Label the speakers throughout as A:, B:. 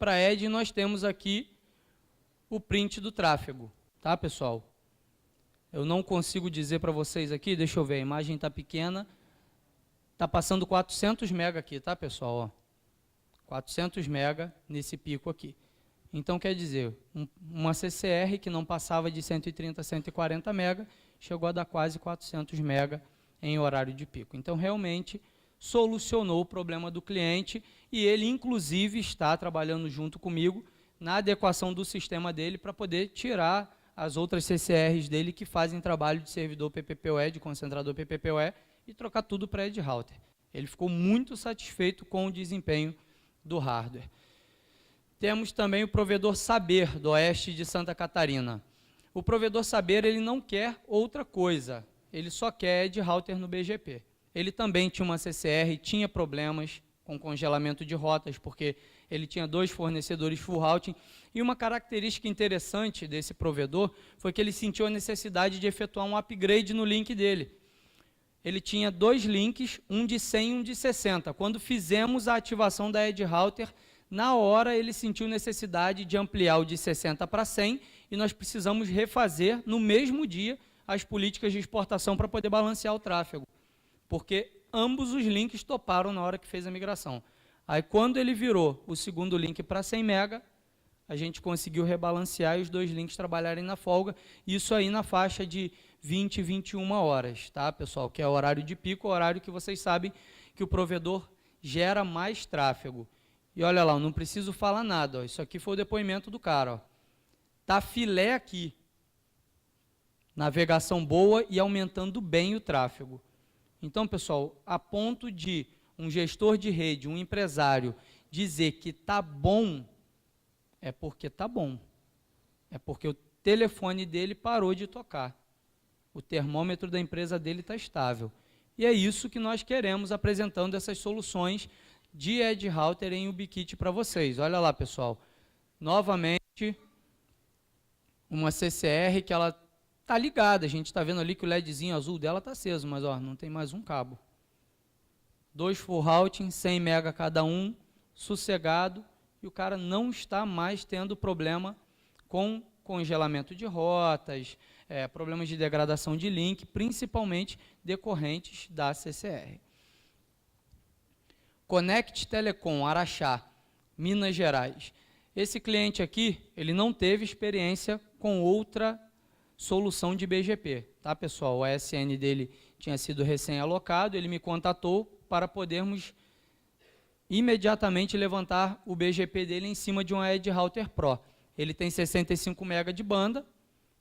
A: para Edge, nós temos aqui o print do tráfego, tá, pessoal? Eu não consigo dizer para vocês aqui, deixa eu ver, a imagem está pequena, está passando 400 MB aqui, tá, pessoal? Ó, 400 MB nesse pico aqui. Então, quer dizer, uma CCR que não passava de 130 a 140 MB, chegou a dar quase 400 MB em horário de pico. Então, realmente, solucionou o problema do cliente e ele, inclusive, está trabalhando junto comigo na adequação do sistema dele para poder tirar as outras CCRs dele que fazem trabalho de servidor PPPoE, de concentrador PPPoE, e trocar tudo para Edge Router. Ele ficou muito satisfeito com o desempenho do hardware. Temos também o provedor Saber, do oeste de Santa Catarina. O provedor Saber, ele não quer outra coisa, ele só quer Edge Router no BGP. Ele também tinha uma CCR, tinha problemas com congelamento de rotas, porque ele tinha 2 fornecedores full routing, e uma característica interessante desse provedor foi que ele sentiu a necessidade de efetuar um upgrade no link dele. Ele tinha 2 links, um de 100 e um de 60. Quando fizemos a ativação da Edge Router, na hora ele sentiu necessidade de ampliar o de 60 para 100, e nós precisamos refazer no mesmo dia as políticas de exportação para poder balancear o tráfego, porque ambos os links toparam na hora que fez a migração. Aí, quando ele virou o segundo link para 100 MB, a gente conseguiu rebalancear e os 2 links trabalharem na folga, isso aí na faixa de 20 e 21 horas, tá, pessoal? Que é o horário de pico, o horário que vocês sabem que o provedor gera mais tráfego. E olha lá, eu não preciso falar nada, ó, isso aqui foi o depoimento do cara. Ó. Tá filé aqui. Navegação boa e aumentando bem o tráfego. Então, pessoal, a ponto de um gestor de rede, um empresário, dizer que está bom, é porque está bom. É porque o telefone dele parou de tocar. O termômetro da empresa dele está estável. E é isso que nós queremos apresentando essas soluções de Edge Router em Ubiquiti para vocês. Olha lá, pessoal. Novamente, uma CCR que ela está ligada. A gente está vendo ali que o LEDzinho azul dela está aceso, mas ó, não tem mais um cabo. 2 full routing, 100 MB cada um, sossegado, e o cara não está mais tendo problema com congelamento de rotas, problemas de degradação de link, principalmente decorrentes da CCR. Connect Telecom, Araxá, Minas Gerais. Esse cliente aqui, ele não teve experiência com outra solução de BGP, tá, pessoal? O ASN dele tinha sido recém-alocado, ele me contatou para podermos imediatamente levantar o BGP dele em cima de um Edge Router Pro. Ele tem 65 MB de banda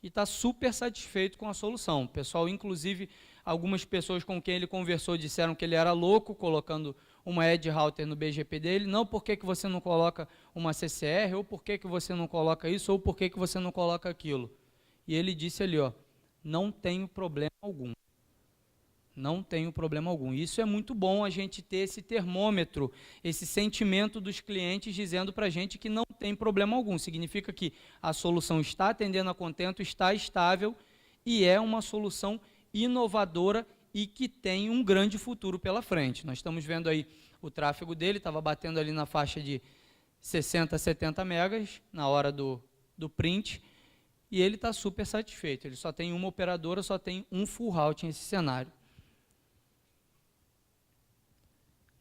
A: e está super satisfeito com a solução. Pessoal, inclusive, algumas pessoas com quem ele conversou disseram que ele era louco colocando uma Edge Router no BGP dele. Não, por que você não coloca uma CCR, ou por que você não coloca isso, ou por que você não coloca aquilo. E ele disse ali, ó, não tenho problema algum. Não tenho problema algum. Isso é muito bom, a gente ter esse termômetro, esse sentimento dos clientes dizendo para a gente que não tem problema algum. Significa que a solução está atendendo a contento, está estável e é uma solução inovadora e que tem um grande futuro pela frente. Nós estamos vendo aí o tráfego dele, estava batendo ali na faixa de 60 a 70 megas na hora do print, e ele está super satisfeito. Ele só tem uma operadora, só tem um full routing nesse cenário.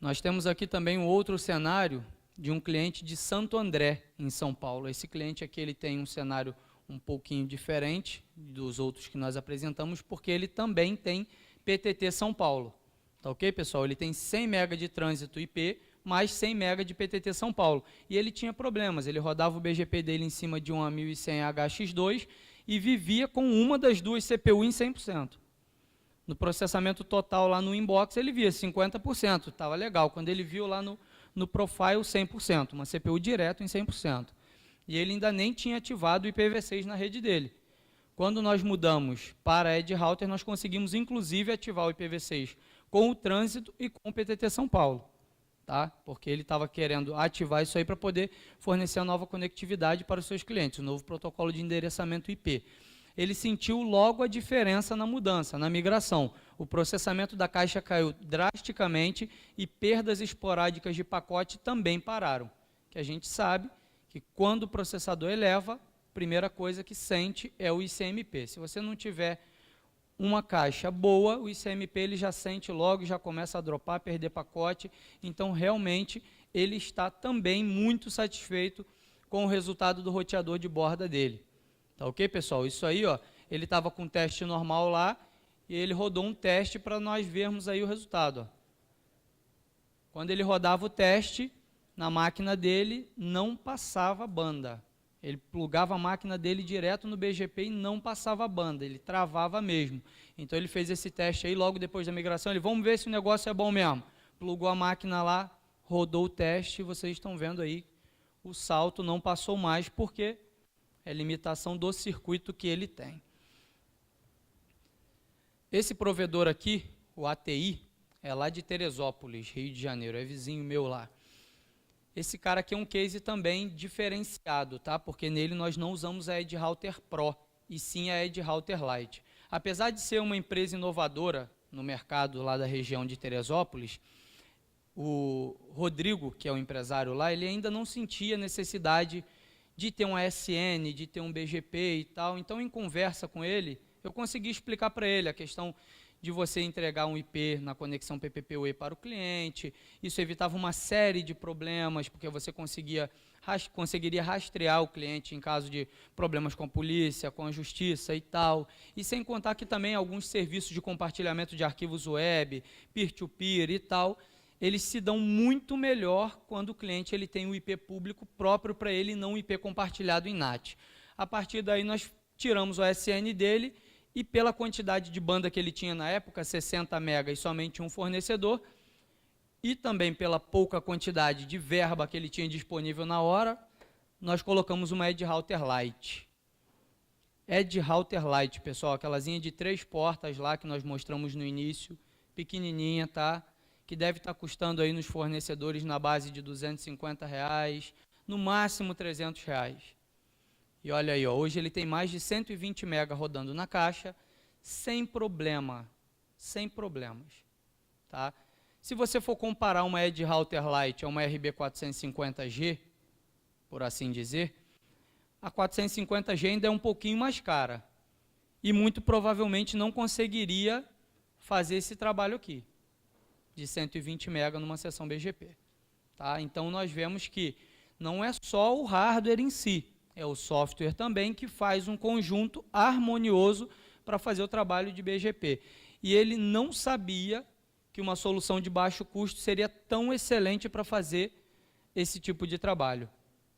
A: Nós temos aqui também um outro cenário de um cliente de Santo André, em São Paulo. Esse cliente aqui ele tem um cenário um pouquinho diferente dos outros que nós apresentamos, porque ele também tem PTT São Paulo. Tá ok, pessoal? Ele tem 100 MB de trânsito IP, mais 100 MB de PTT São Paulo. E ele tinha problemas, ele rodava o BGP dele em cima de uma 1100 HX2 e vivia com uma das 2 CPU em 100%. No processamento total lá no inbox, ele via 50%, estava legal. Quando ele viu lá no profile, 100%, uma CPU direto em 100%. E ele ainda nem tinha ativado o IPv6 na rede dele. Quando nós mudamos para Edge Router, nós conseguimos, inclusive, ativar o IPv6 com o trânsito e com o PTT São Paulo. Tá? Porque ele estava querendo ativar isso aí para poder fornecer a nova conectividade para os seus clientes, o novo protocolo de endereçamento IP. Ele sentiu logo a diferença na mudança, na migração. O processamento da caixa caiu drasticamente e perdas esporádicas de pacote também pararam. Que a gente sabe que quando o processador eleva, a primeira coisa que sente é o ICMP. Se você não tiver uma caixa boa, o ICMP ele já sente logo, já começa a dropar, perder pacote. Então, realmente, ele está também muito satisfeito com o resultado do roteador de borda dele. Tá ok, pessoal? Isso aí, ó, ele estava com um teste normal lá, e ele rodou um teste para nós vermos aí o resultado. Ó. Quando ele rodava o teste, na máquina dele não passava banda. Ele plugava a máquina dele direto no BGP e não passava banda, ele travava mesmo. Então ele fez esse teste aí, logo depois da migração, ele, vamos ver se o negócio é bom mesmo. Plugou a máquina lá, rodou o teste, e vocês estão vendo aí, o salto não passou mais, porque é limitação do circuito que ele tem. Esse provedor aqui, o ATI, é lá de Teresópolis, Rio de Janeiro, é vizinho meu lá. Esse cara aqui é um case também diferenciado, tá? Porque nele nós não usamos a Edge Router Pro, e sim a Edge Router Lite. Apesar de ser uma empresa inovadora no mercado lá da região de Teresópolis, o Rodrigo, que é o empresário lá, ele ainda não sentia necessidade de ter um ASN, de ter um BGP e tal. Então, em conversa com ele, eu consegui explicar para ele a questão de você entregar um IP na conexão PPPoE para o cliente. Isso evitava uma série de problemas, porque você conseguiria rastrear o cliente em caso de problemas com a polícia, com a justiça e tal. E sem contar que também alguns serviços de compartilhamento de arquivos web, peer-to-peer e tal, eles se dão muito melhor quando o cliente ele tem um IP público próprio para ele e não um IP compartilhado em NAT. A partir daí nós tiramos o ASN dele, e pela quantidade de banda que ele tinha na época, 60 MB e somente um fornecedor, e também pela pouca quantidade de verba que ele tinha disponível na hora, nós colocamos uma Edge Router Lite. Edge Router Lite, pessoal, aquelazinha de 3 portas lá que nós mostramos no início, pequenininha, tá? Que deve estar custando aí nos fornecedores na base de R$250, no máximo R$300. E olha aí, ó, hoje ele tem mais de 120 MB rodando na caixa, sem problema, sem problemas. Tá? Se você for comparar uma Edge Router Lite a uma RB450G, por assim dizer, a 450G ainda é um pouquinho mais cara. E muito provavelmente não conseguiria fazer esse trabalho aqui, de 120 MB numa sessão BGP. Tá? Então nós vemos que não é só o hardware em si, é o software também que faz um conjunto harmonioso para fazer o trabalho de BGP. E ele não sabia que uma solução de baixo custo seria tão excelente para fazer esse tipo de trabalho.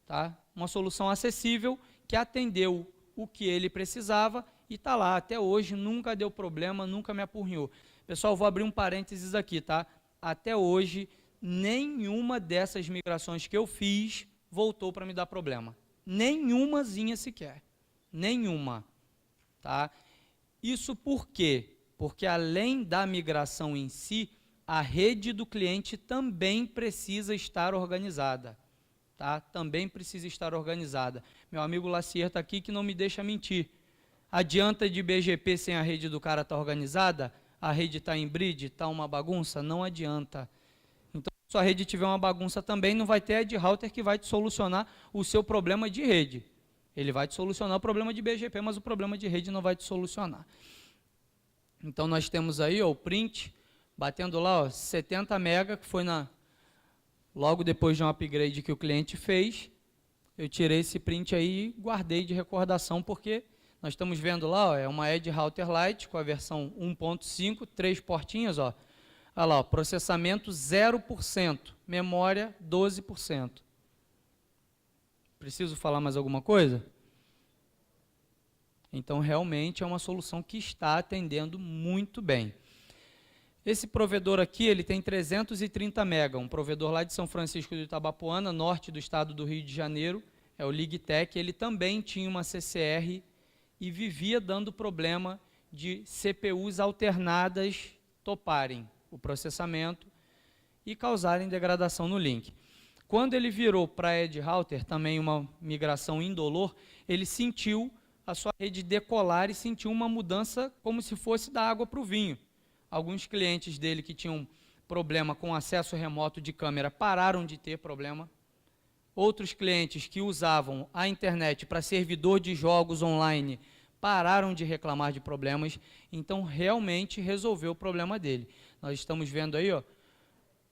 A: Tá? Uma solução acessível que atendeu o que ele precisava e está lá até hoje, nunca deu problema, nunca me apurrinhou. Pessoal, vou abrir um parênteses aqui, tá? Até hoje, nenhuma dessas migrações que eu fiz voltou para me dar problema. Nenhumazinha sequer. Nenhuma. Tá? Isso por quê? Porque além da migração em si, a rede do cliente também precisa estar organizada. Tá? Também precisa estar organizada. Meu amigo Lacier está aqui que não me deixa mentir. Adianta de BGP sem a rede do cara estar organizada? A rede está em bridge, está uma bagunça? Não adianta. Então, se a rede tiver uma bagunça também, não vai ter Edge Router que vai te solucionar o seu problema de rede. Ele vai te solucionar o problema de BGP, mas o problema de rede não vai te solucionar. Então, nós temos aí ó, o print, batendo lá ó, 70 MB, que foi logo depois de um upgrade que o cliente fez. Eu tirei esse print aí e guardei de recordação, porque nós estamos vendo lá, ó, é uma Edge Router Lite com a versão 1.5, 3 portinhas, ó. Olha lá, ó, processamento 0%, memória 12%. Preciso falar mais alguma coisa? Então, realmente é uma solução que está atendendo muito bem. Esse provedor aqui, ele tem 330 MB, um provedor lá de São Francisco de Itabapoana, norte do estado do Rio de Janeiro, é o Ligtech. Ele também tinha uma CCR e vivia dando problema de CPUs alternadas toparem o processamento e causarem degradação no link. Quando ele virou para Edge Router, também uma migração indolor, ele sentiu a sua rede decolar e sentiu uma mudança como se fosse da água para o vinho. Alguns clientes dele que tinham problema com acesso remoto de câmera pararam de ter problema. Outros clientes que usavam a internet para servidor de jogos online pararam de reclamar de problemas, então realmente resolveu o problema dele. Nós estamos vendo aí, ó,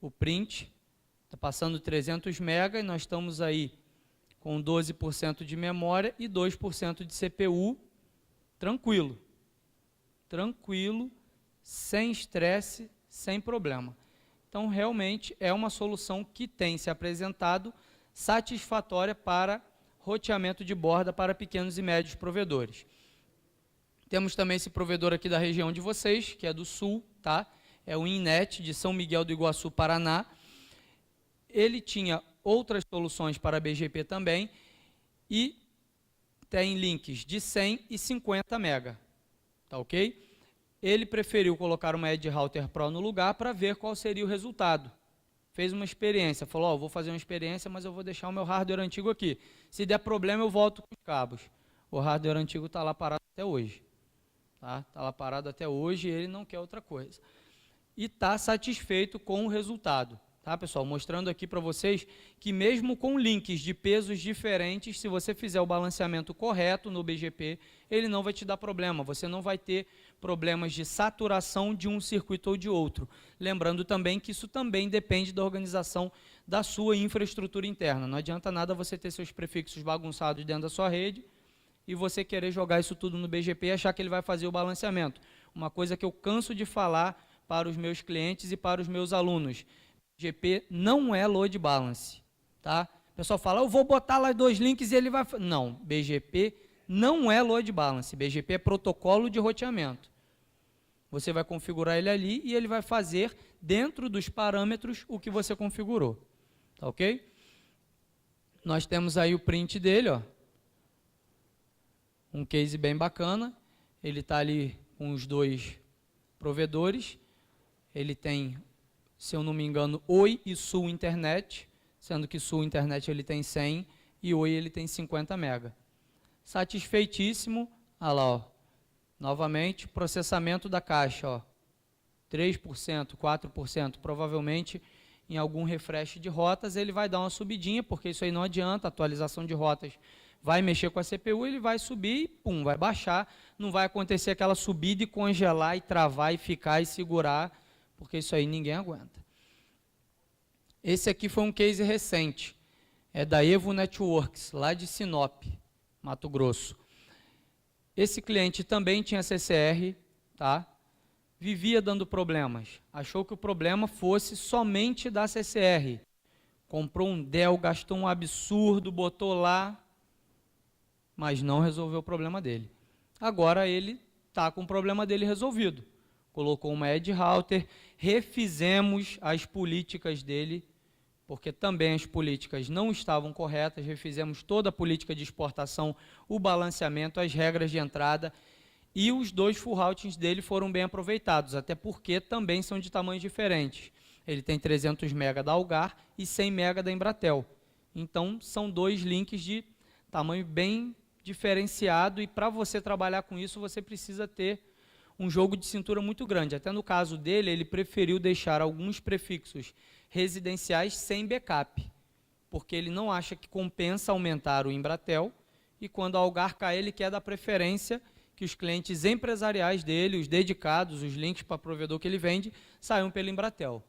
A: o print, está passando 300 MB e nós estamos aí com 12% de memória e 2% de CPU, tranquilo, sem estresse, sem problema. Então, realmente, é uma solução que tem se apresentado satisfatória para roteamento de borda para pequenos e médios provedores. Temos também esse provedor aqui da região de vocês, que é do Sul, tá? É o Innet, de São Miguel do Iguaçu, Paraná. Ele tinha outras soluções para BGP também, e tem links de 100 e 50 MB, tá ok? Ele preferiu colocar uma Edge Router Pro no lugar para ver qual seria o resultado. Fez uma experiência, falou, vou fazer uma experiência, mas eu vou deixar o meu hardware antigo aqui. Se der problema, eu volto com os cabos. O hardware antigo está lá parado até hoje. Está lá parado até hoje e ele não quer outra coisa. E está satisfeito com o resultado. Tá, pessoal? Mostrando aqui para vocês que mesmo com links de pesos diferentes, se você fizer o balanceamento correto no BGP, ele não vai te dar problema. Você não vai ter problemas de saturação de um circuito ou de outro. Lembrando também que isso também depende da organização da sua infraestrutura interna. Não adianta nada você ter seus prefixos bagunçados dentro da sua rede e você querer jogar isso tudo no BGP e achar que ele vai fazer o balanceamento. Uma coisa que eu canso de falar para os meus clientes e para os meus alunos: BGP não é load balance, tá? O pessoal fala, eu vou botar lá 2 links e ele vai... Não, BGP não é load balance, BGP é protocolo de roteamento. Você vai configurar ele ali e ele vai fazer dentro dos parâmetros o que você configurou, tá ok? Nós temos aí o print dele, ó. Um case bem bacana, ele está ali com os 2 provedores, ele tem, se eu não me engano, Oi e Sul Internet, sendo que Sul Internet ele tem 100 e Oi ele tem 50 MB. Satisfeitíssimo, olha lá, ó. Novamente, processamento da caixa, ó. 3%, 4%, provavelmente em algum refresh de rotas ele vai dar uma subidinha, porque isso aí não adianta, atualização de rotas vai mexer com a CPU, ele vai subir e pum, vai baixar, não vai acontecer aquela subida e congelar e travar e ficar e segurar, porque isso aí ninguém aguenta. Esse aqui foi um case recente, é da Evo Networks, lá de Sinop, Mato Grosso. Esse cliente também tinha CCR, tá? Vivia dando problemas, achou que o problema fosse somente da CCR. Comprou um Dell, gastou um absurdo, botou lá, mas não resolveu o problema dele. Agora ele está com o problema dele resolvido. Colocou uma Edge Router, refizemos as políticas dele, porque também as políticas não estavam corretas, refizemos toda a política de exportação, o balanceamento, as regras de entrada, e os 2 full routings dele foram bem aproveitados, até porque também são de tamanhos diferentes. Ele tem 300 MB da Algar e 100 MB da Embratel. Então, são 2 links de tamanho bem diferenciado, e para você trabalhar com isso, você precisa ter um jogo de cintura muito grande. Até no caso dele, ele preferiu deixar alguns prefixos residenciais sem backup, porque ele não acha que compensa aumentar o Embratel, e quando a Algar cai, ele quer dar preferência que os clientes empresariais dele, os dedicados, os links para provedor que ele vende, saiam pelo Embratel.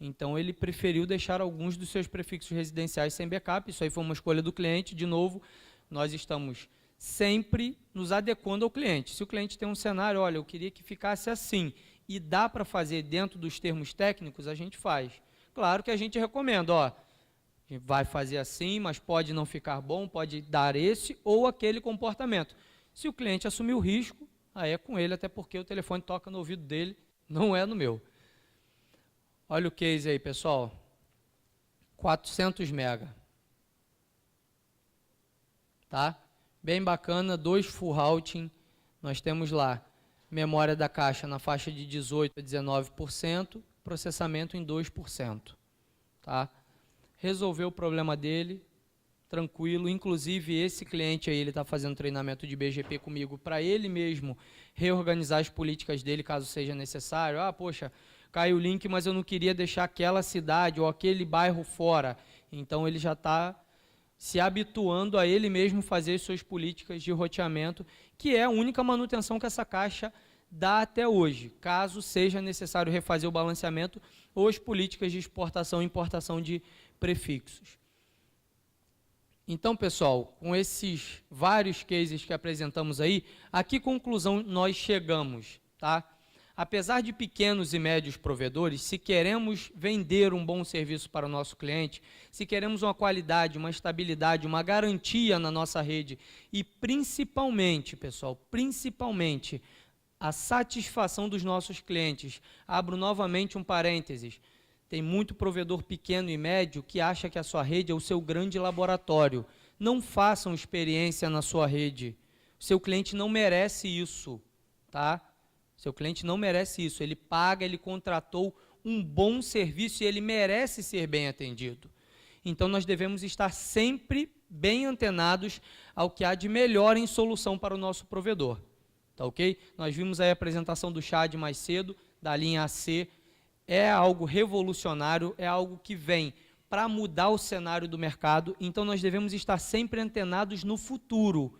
A: Então, ele preferiu deixar alguns dos seus prefixos residenciais sem backup. Isso aí foi uma escolha do cliente. De novo, nós estamos sempre nos adequando ao cliente. Se o cliente tem um cenário, olha, eu queria que ficasse assim, e dá para fazer dentro dos termos técnicos, a gente faz. Claro que a gente recomenda, ó, vai fazer assim, mas pode não ficar bom, pode dar esse ou aquele comportamento. Se o cliente assumir o risco, aí é com ele, até porque o telefone toca no ouvido dele, não é no meu. Olha o case aí, pessoal. 400 MB. Tá? Bem bacana, 2 full routing. Nós temos lá memória da caixa na faixa de 18% a 19%, processamento em 2%. Tá? Resolveu o problema dele, tranquilo. Inclusive, esse cliente aí, ele está fazendo treinamento de BGP comigo para ele mesmo reorganizar as políticas dele, caso seja necessário. Ah, poxa, caiu o link, mas eu não queria deixar aquela cidade ou aquele bairro fora. Então, ele já está se habituando a ele mesmo fazer suas políticas de roteamento, que é a única manutenção que essa caixa dá até hoje, caso seja necessário refazer o balanceamento ou as políticas de exportação e importação de prefixos. Então, pessoal, com esses vários cases que apresentamos aí, a que conclusão nós chegamos, tá? Apesar de pequenos e médios provedores, se queremos vender um bom serviço para o nosso cliente, se queremos uma qualidade, uma estabilidade, uma garantia na nossa rede e principalmente, pessoal, principalmente a satisfação dos nossos clientes. Abro novamente um parênteses. Tem muito provedor pequeno e médio que acha que a sua rede é o seu grande laboratório. Não façam experiência na sua rede. O seu cliente não merece isso, tá? Seu cliente não merece isso. Ele paga, ele contratou um bom serviço e ele merece ser bem atendido. Então, nós devemos estar sempre bem antenados ao que há de melhor em solução para o nosso provedor. Tá ok? Nós vimos aí a apresentação do Chad mais cedo, da linha AC. É algo revolucionário, é algo que vem para mudar o cenário do mercado. Então, nós devemos estar sempre antenados no futuro.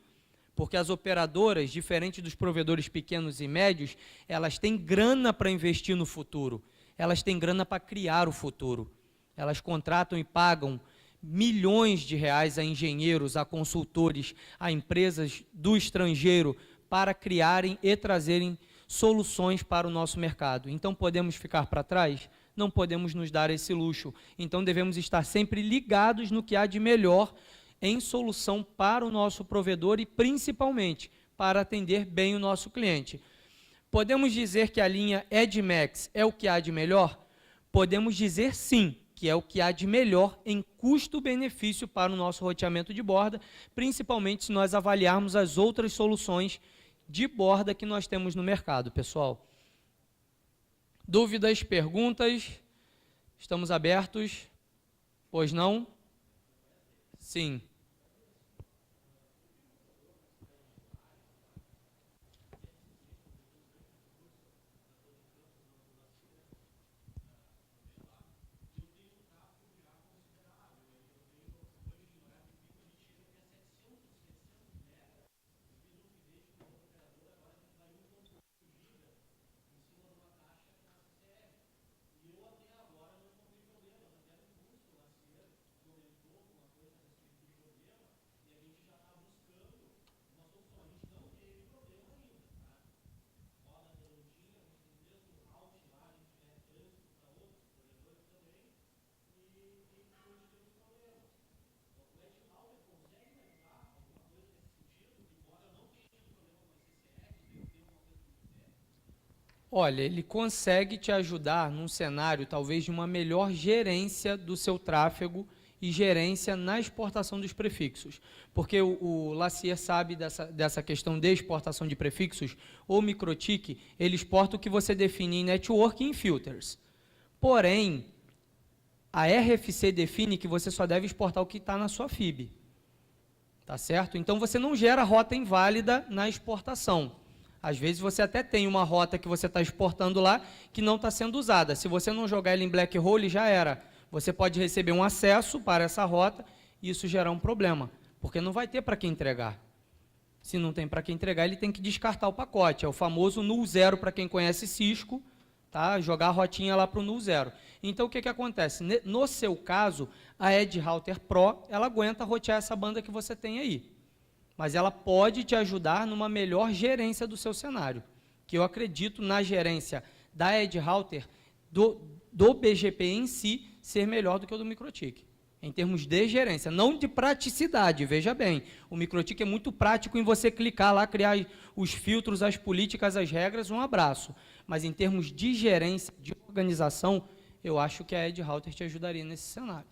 A: Porque as operadoras, diferente dos provedores pequenos e médios, elas têm grana para investir no futuro. Elas têm grana para criar o futuro. Elas contratam e pagam milhões de reais a engenheiros, a consultores, a empresas do estrangeiro para criarem e trazerem soluções para o nosso mercado. Então, podemos ficar para trás? Não podemos nos dar esse luxo. Então, devemos estar sempre ligados no que há de melhor em solução para o nosso provedor e, principalmente, para atender bem o nosso cliente. Podemos dizer que a linha EdMax é o que há de melhor? Podemos dizer sim, que é o que há de melhor em custo-benefício para o nosso roteamento de borda, principalmente se nós avaliarmos as outras soluções de borda que nós temos no mercado, pessoal. Dúvidas, perguntas? Estamos abertos? Pois não? Sim. Olha, ele consegue te ajudar num cenário talvez de uma melhor gerência do seu tráfego e gerência na exportação dos prefixos. Porque o Lacier sabe dessa questão de exportação de prefixos. O Microtik, ele exporta o que você define em network e em filters. Porém, a RFC define que você só deve exportar o que está na sua FIB. Tá certo? Então, você não gera rota inválida na exportação. Às vezes você até tem uma rota que você está exportando lá que não está sendo usada. Se você não jogar ela em black hole, já era. Você pode receber um acesso para essa rota e isso gerar um problema, porque não vai ter para quem entregar. Se não tem para quem entregar, ele tem que descartar o pacote. É o famoso null zero para quem conhece Cisco, tá? Jogar a rotinha lá para o null zero. Então, o que acontece? No seu caso, a Edge Router Pro, ela aguenta rotear essa banda que você tem aí. Mas ela pode te ajudar numa melhor gerência do seu cenário, que eu acredito na gerência da Edge Router, do BGP em si, ser melhor do que o do Microtik, em termos de gerência, não de praticidade, veja bem, o Microtik é muito prático em você clicar lá, criar os filtros, as políticas, as regras, um abraço, mas em termos de gerência, de organização, eu acho que a Edge Router te ajudaria nesse cenário.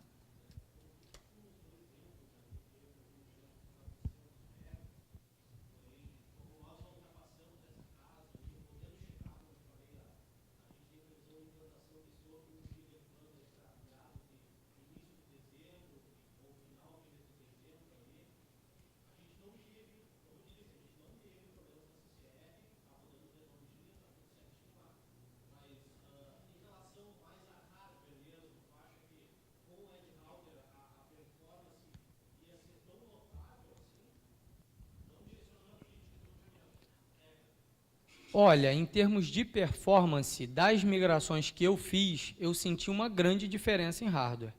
A: Olha, em termos de performance, das migrações que eu fiz, eu senti uma grande diferença em hardware.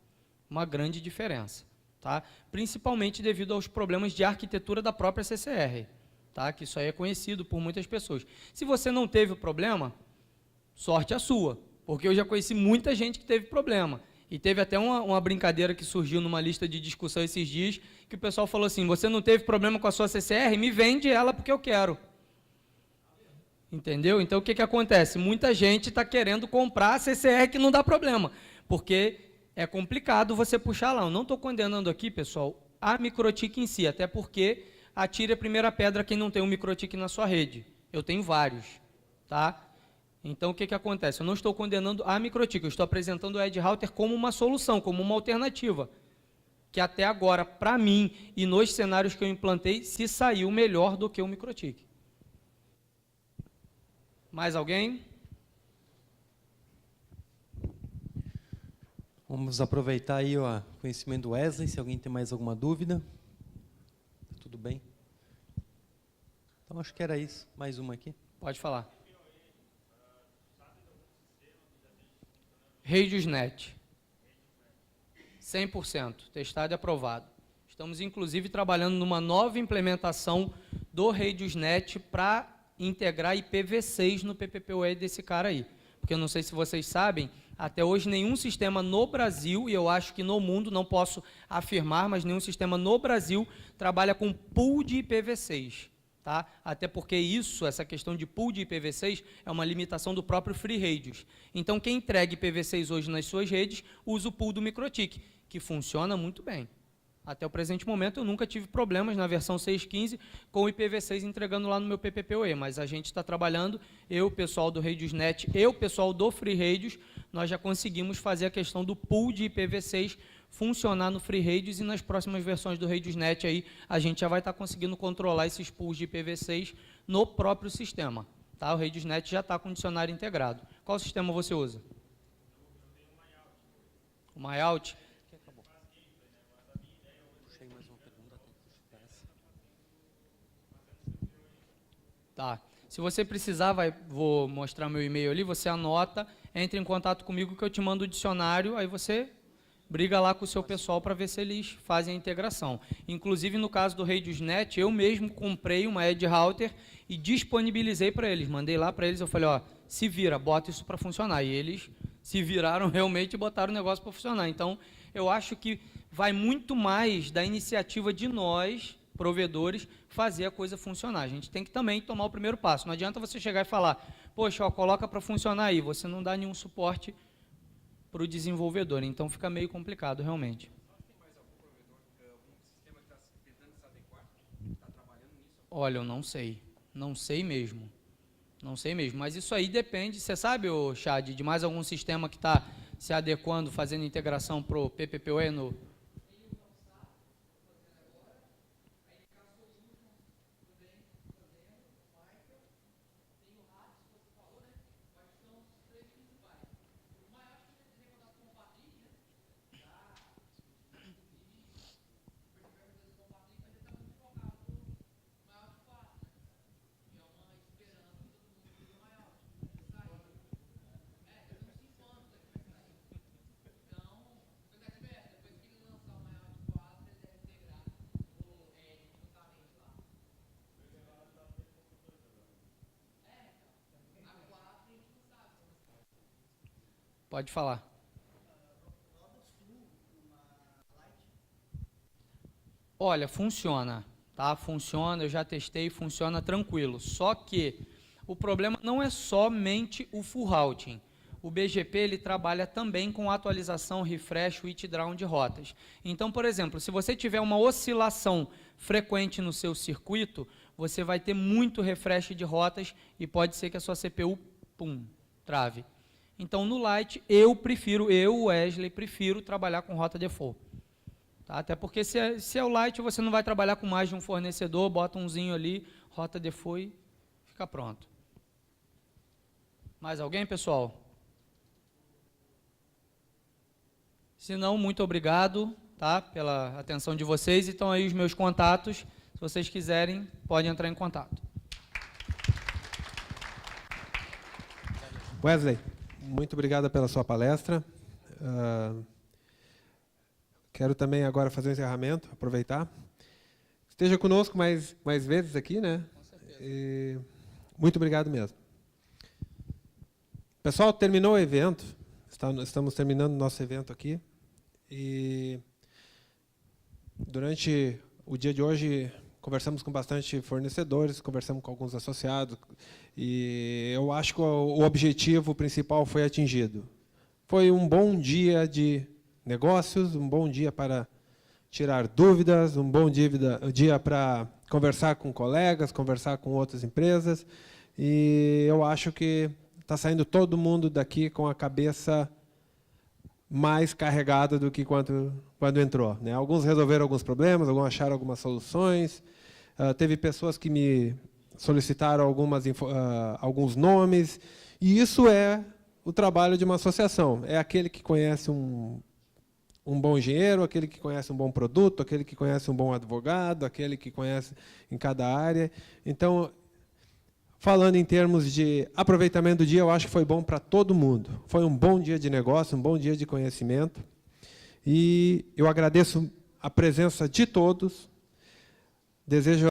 A: Uma grande diferença. Tá? Principalmente devido aos problemas de arquitetura da própria CCR. Tá? Que isso aí é conhecido por muitas pessoas. Se você não teve o problema, sorte a sua. Porque eu já conheci muita gente que teve problema. E teve até uma brincadeira que surgiu numa lista de discussão esses dias, que o pessoal falou assim, você não teve problema com a sua CCR? Me vende ela porque eu quero. Entendeu? Então, o que, que acontece? Muita gente está querendo comprar a CCR que não dá problema, porque é complicado você puxar lá. Eu não estou condenando aqui, pessoal, a microtik em si, até porque atire a primeira pedra quem não tem um microtik na sua rede. Eu tenho vários, tá? Então, o que, que acontece? Eu não estou condenando a microtik, eu estou apresentando o Edge Router como uma solução, como uma alternativa, que até agora, para mim, e nos cenários que eu implantei, se saiu melhor do que o microtik. Mais alguém?
B: Vamos aproveitar aí o conhecimento do Wesley, se alguém tem mais alguma dúvida. Tudo bem? Então, acho que era isso. Mais uma aqui.
A: Pode falar. RadiusNet. 100%. Testado e aprovado. Estamos, inclusive, trabalhando numa nova implementação do RadiusNet para integrar IPv6 no PPPoE desse cara aí. Porque eu não sei se vocês sabem, até hoje nenhum sistema no Brasil, e eu acho que no mundo, não posso afirmar, mas nenhum sistema no Brasil trabalha com pool de IPv6. Tá? Até porque isso, essa questão de pool de IPv6, é uma limitação do próprio FreeRadius. Então, quem entrega IPv6 hoje nas suas redes, usa o pool do MikroTik, que funciona muito bem. Até o presente momento, eu nunca tive problemas na versão 6.15 com o IPv6 entregando lá no meu PPPoE, mas a gente está trabalhando, eu, o pessoal do RadiusNet, eu, o pessoal do FreeRadius, nós já conseguimos fazer a questão do pool de IPv6 funcionar no FreeRadius e nas próximas versões do RadiusNet aí, a gente já vai estar conseguindo controlar esses pools de IPv6 no próprio sistema. Tá? O RadiusNet já está com o dicionário integrado. Qual sistema você usa? O MyOut? Tá. Se você precisar, vou mostrar meu e-mail ali, você anota, entre em contato comigo que eu te mando o dicionário, aí você briga lá com o seu pessoal para ver se eles fazem a integração. Inclusive, no caso do RadiusNet, eu mesmo comprei uma Edge Router e disponibilizei para eles. Mandei lá para eles, eu falei, ó, se vira, bota isso para funcionar. E eles se viraram realmente e botaram o negócio para funcionar. Então, eu acho que vai muito mais da iniciativa de nós, provedores, fazer a coisa funcionar. A gente tem que também tomar o primeiro passo. Não adianta você chegar e falar, poxa, ó, coloca para funcionar aí. Você não dá nenhum suporte para o desenvolvedor. Então, fica meio complicado, realmente.
C: Tem mais algum provedor, algum sistema que está tentando se adequar? Está trabalhando nisso?
A: Olha, eu não sei. Não sei mesmo. Não sei mesmo. Mas isso aí depende. Você sabe, ô Chad, de mais algum sistema que está se adequando, fazendo integração para o PPPoE no... Pode falar. Olha, funciona, tá? Funciona, eu já testei, funciona tranquilo. Só que o problema não é somente o full routing. O BGP ele trabalha também com atualização, refresh, withdraw de rotas. Então, por exemplo, se você tiver uma oscilação frequente no seu circuito, você vai ter muito refresh de rotas e pode ser que a sua CPU, trave. Então, no Lite, eu, Wesley, prefiro trabalhar com rota default. Tá? Até porque se é o Lite, você não vai trabalhar com mais de um fornecedor, bota umzinho ali, rota default e fica pronto. Mais alguém, pessoal? Se não, muito obrigado, tá, pela atenção de vocês. Então, aí os meus contatos, se vocês quiserem, podem entrar em contato.
D: Wesley, muito obrigado pela sua palestra. Quero também agora fazer um encerramento, aproveitar. Esteja conosco mais vezes aqui, né?
A: Com certeza.
D: E muito obrigado mesmo. Pessoal, terminou o evento. Estamos terminando o nosso evento aqui. E durante o dia de hoje, conversamos com bastante fornecedores, conversamos com alguns associados, e eu acho que o objetivo principal foi atingido. Foi um bom dia de negócios, um bom dia para tirar dúvidas, um bom dia para conversar com colegas, conversar com outras empresas, e eu acho que está saindo todo mundo daqui com a cabeça mais carregada do que quando entrou, né? Alguns resolveram alguns problemas, alguns acharam algumas soluções. Teve pessoas que me solicitaram alguns nomes. E isso é o trabalho de uma associação. É aquele que conhece um bom engenheiro, aquele que conhece um bom produto, aquele que conhece um bom advogado, aquele que conhece em cada área. Então, falando em termos de aproveitamento do dia, eu acho que foi bom para todo mundo. Foi um bom dia de negócio, um bom dia de conhecimento. E eu agradeço a presença de todos. Desejo